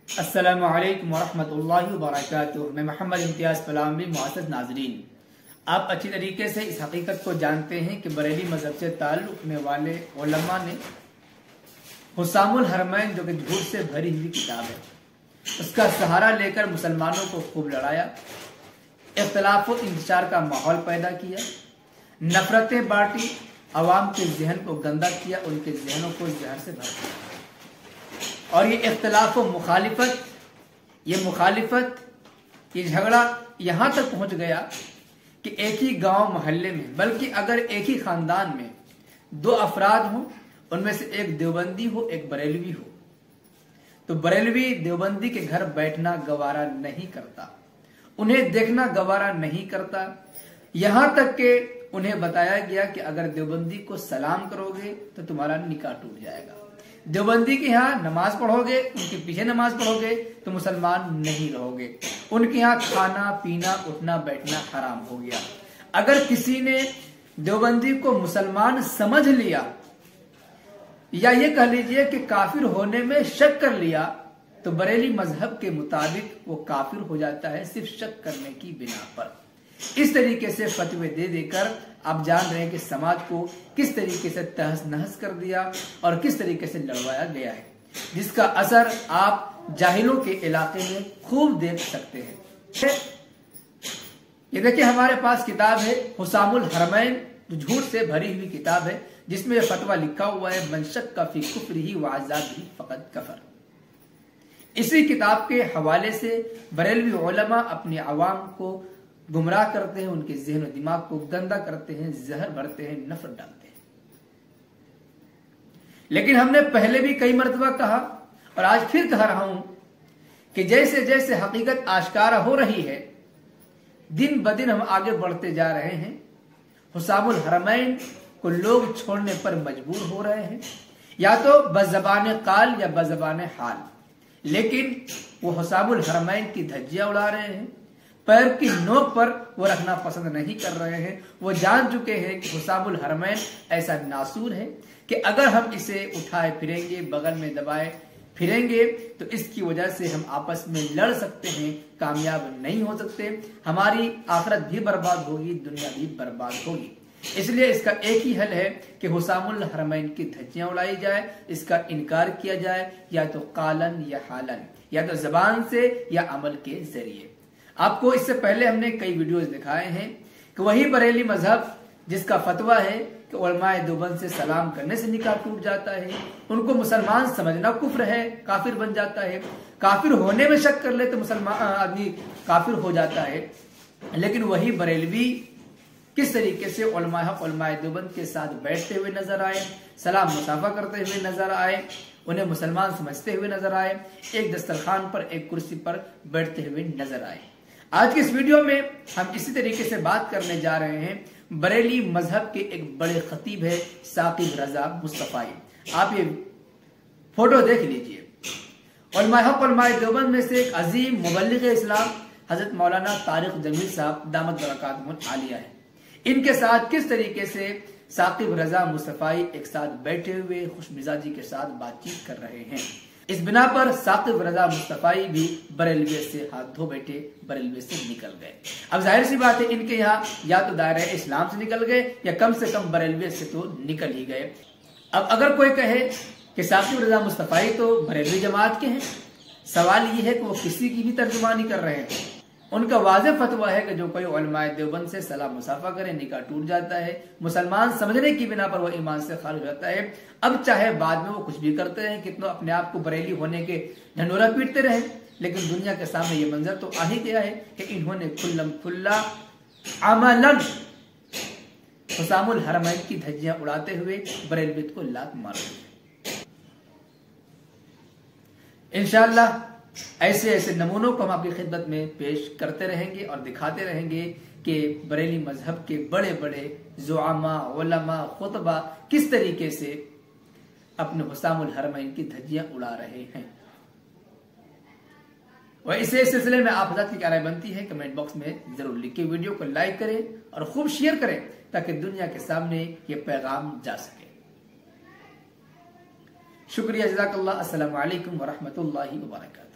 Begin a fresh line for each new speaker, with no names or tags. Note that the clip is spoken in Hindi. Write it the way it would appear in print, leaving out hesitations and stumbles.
अस्सलामु अलैकुम वरहमतुल्लाहि वबरकातुहू। मैं मोहम्मद इम्तियाज़ पलामवी। मुअज़्ज़ज़ नाज़रीन, आप अच्छी तरीके से इस हकीकत को जानते हैं कि बरेली मजहब से ताल्लुक़ रखने वाले उलमा ने हुसामुल हरमैन, जो कि झूठ से भरी हुई किताब है, उसका सहारा लेकर मुसलमानों को खूब लड़ाया, इख्तिलाफ और इंतशार का माहौल पैदा किया, नफरतें बांटी, अवाम के जहन को गंदा किया, उनके जहनों को जहर से भर दिया। और ये इख्तिलाफ व मुखालिफत, ये झगड़ा यहाँ तक पहुँच गया कि एक ही गांव मोहल्ले में, बल्कि अगर एक ही खानदान में दो अफराद हों, उनमें से एक देवबंदी हो एक बरेलवी हो, तो बरेलवी देवबंदी के घर बैठना गवारा नहीं करता, उन्हें देखना गवारा नहीं करता। यहां तक कि उन्हें बताया गया कि अगर देवबंदी को सलाम करोगे तो तुम्हारा निकाह टूट जाएगा, देवबंदी के यहाँ नमाज पढ़ोगे, उनके पीछे नमाज पढ़ोगे तो मुसलमान नहीं रहोगे, उनके यहाँ खाना पीना उठना बैठना हराम हो गया। अगर किसी ने देवबंदी को मुसलमान समझ लिया, या ये कह लीजिए कि काफिर होने में शक कर लिया, तो बरेली मजहब के मुताबिक वो काफिर हो जाता है सिर्फ शक करने की बिना पर। इस तरीके से फतवे दे देकर आप जान रहे हैं कि समाज को किस तरीके से तहस नहस कर दिया और किस तरीके से लड़वाया गया है, जिसका असर आप जाहिलों के इलाके में खूब देख सकते हैं। ये देखिए, हमारे पास किताब है हुसामुल हरमैन, जो झूठ से भरी हुई किताब है, जिसमें यह फतवा लिखा हुआ है, मन शक्का फी कुफ्रिही व अज़ाबिही फ़क़द कफ़र। इसी किताब के हवाले से बरेलवी उलमा अपने अवाम को गुमराह करते हैं, उनके ज़हन और दिमाग को गंदा करते हैं, जहर भरते हैं, नफरत डालते हैं। लेकिन हमने पहले भी कई मर्तबा कहा और आज फिर कह रहा हूं कि जैसे जैसे हकीकत आश्कारा हो रही है, दिन ब दिन हम आगे बढ़ते जा रहे हैं। हुसामुल हरमैन को लोग छोड़ने पर मजबूर हो रहे हैं, या तो बज़बान काल या बज़बान हाल, लेकिन वो हुसामुल हरमैन की धज्जियां उड़ा रहे हैं, पैर की नोक पर वो रखना पसंद नहीं कर रहे हैं। वो जान चुके हैं कि हुसामुल हरमैन ऐसा नासूर है कि अगर हम इसे उठाए फिरेंगे, बगल में दबाए फिरेंगे, तो इसकी वजह से हम आपस में लड़ सकते हैं, कामयाब नहीं हो सकते, हमारी आखिरत भी बर्बाद होगी, दुनिया भी बर्बाद होगी। इसलिए इसका एक ही हल है कि हुसामुल हरमैन की धज्जियां उड़ाई जाए, इसका इनकार किया जाए, या तो कालन या हालन, या तो जबान से या अमल के जरिए। आपको इससे पहले हमने कई वीडियोस दिखाए हैं कि वही बरेली मजहब जिसका फतवा है कि उलमाए देवबंद से सलाम करने से निकाह टूट जाता है, उनको मुसलमान समझना कुफ्र है, काफिर बन जाता है, काफिर होने में शक कर ले तो मुसलमान आदमी काफिर हो जाता है। लेकिन वही बरेलवी किस तरीके से उलमाए देवबंद के साथ बैठते हुए नजर आए, सलाम मुसाफा करते हुए नजर आए, उन्हें मुसलमान समझते हुए नजर आए, एक दस्तरखान पर एक कुर्सी पर बैठते हुए नजर आए। आज की इस वीडियो में हम इसी तरीके से बात करने जा रहे हैं। बरेली मजहब के एक बड़े खतीब है साकिब रजा मुस्तफाई। आप ये फोटो देख लीजिए। उलमाए देवबंद में से एक अजीम मुबल्लिग इस्लाम हजरत मौलाना तारिक जमील साहब दामत बरकातहुम आलिया है। इनके साथ किस तरीके से साकिब रजा मुस्तफाई एक साथ बैठे हुए खुश मिजाजी के साथ बातचीत कर रहे हैं। इस बिना पर साकिब रजा मुस्तफाई भी बरेलवी से हाथ धो बैठे, बरेलवी से निकल गए। अब जाहिर सी बात है, इनके यहाँ या तो दायरा इस्लाम से निकल गए या कम से कम बरेलवी से तो निकल ही गए। अब अगर कोई कहे कि साकिब रजा मुस्तफाई तो बरेलवी जमात के हैं, सवाल ये है कि वो किसी की भी तर्जुमानी कर रहे हैं। उनका वाज़ेह फतवा है कि जो कोई उलमाए देवबंद से सलाम मुसाफा करे, निकाह टूट जाता है, मुसलमान समझने की बिना पर वो ईमान से खारिज हो जाता है। अब चाहे बाद में वो कुछ भी करते हैं, कितना अपने आप को बरेली होने के ढंडोरा पीटते रहे, लेकिन दुनिया के सामने ये मंजर तो आ ही गया है कि इन्होंने खुल्लम खुल्ला अमलन हुसामुल हरमैन की धज्जियां उड़ाते हुए बरेलवी को लात मार दी। इंशाअल्लाह ऐसे ऐसे नमूनों को हम आपकी खिदमत में पेश करते रहेंगे और दिखाते रहेंगे कि बरेली मजहब के बड़े बड़े ज़ुआमा, उलमा, खुतबा किस तरीके से अपने हुसामुल हरमैन की धज्जियां उड़ा रहे हैं। और इसे सिलसिले में आप हज़रात की क्या राय बनती है, कमेंट बॉक्स में जरूर लिखिए। वीडियो को लाइक करें और खूब शेयर करें ताकि दुनिया के सामने ये पैगाम जा सके। शुक्रिया, जज़ाकल्लाह। अस्सलामु अलैकुम वरहमतुल्लाहि वबरकातुहू।